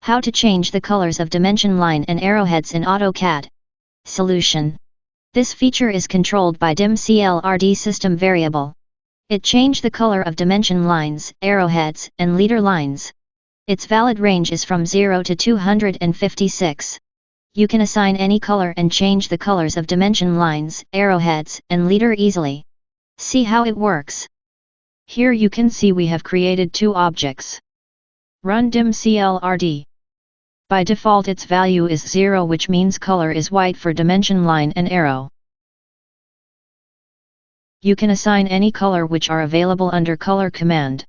How to change the colors of dimension line and arrowheads in Autocad. Solution. This feature is controlled by DIMCLRD system variable. It changes the color of dimension lines, arrowheads, and leader lines. Its valid range is from 0 to 256. You can assign any color and change the colors of dimension lines, arrowheads, and leader easily. See how it works. Here you can see we have created two objects. Run DIMCLRD. By default its value is 0, which means color is white for dimension line and arrow. You can assign any color which are available under color command.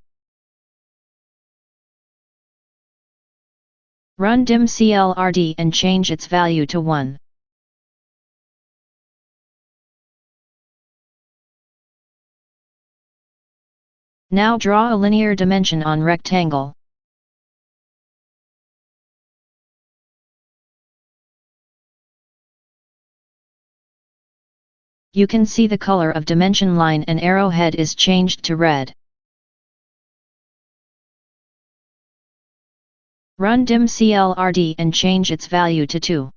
Run DIMCLRD and change its value to 1. Now draw a linear dimension on rectangle. You can see the color of dimension line and arrowhead is changed to red. Run DIMCLRD and change its value to 2.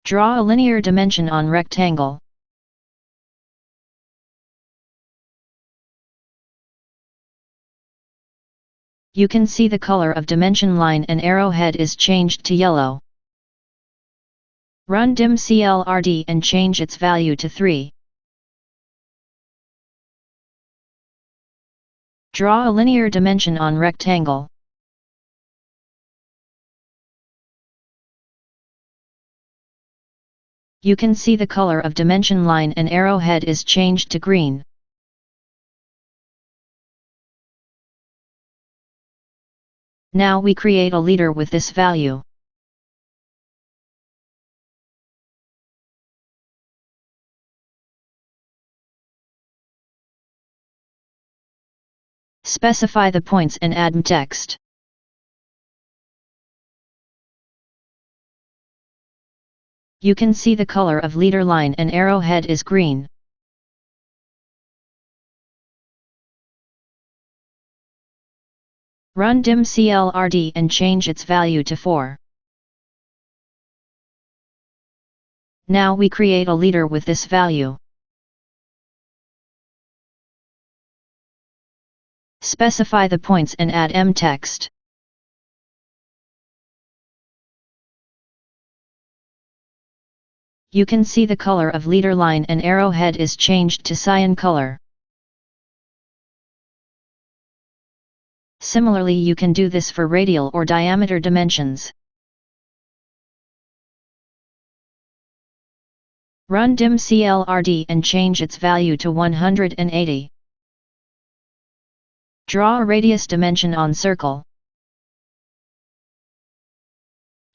Draw a linear dimension on rectangle. You can see the color of dimension line and arrowhead is changed to yellow. Run DIMCLRD and change its value to 3. Draw a linear dimension on rectangle. You can see the color of dimension line and arrowhead is changed to green. Now we create a leader with this value. Specify the points and add text. You can see the color of leader line and arrowhead is green. Run DIMCLRD and change its value to 4. Now we create a leader with this value. Specify the points and add text. You can see the color of leader line and arrowhead is changed to cyan color. Similarly, you can do this for radial or diameter dimensions. Run DIMCLRD and change its value to 180. Draw a radius dimension on circle.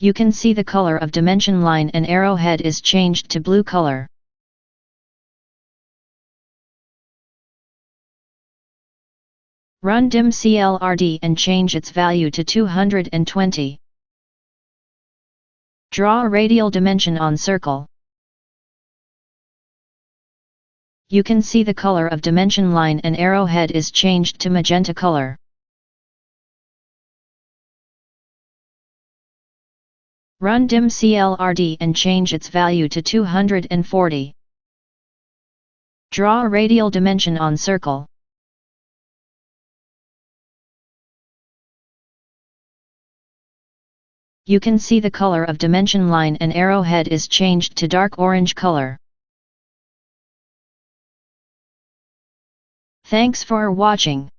You can see the color of dimension line and arrowhead is changed to blue color. Run DIMCLRD and change its value to 220. Draw a radial dimension on circle. You can see the color of dimension line and arrowhead is changed to magenta color. Run DIMCLRD and change its value to 240. Draw a radial dimension on circle. You can see the color of dimension line and arrowhead is changed to dark orange color. Thanks for watching.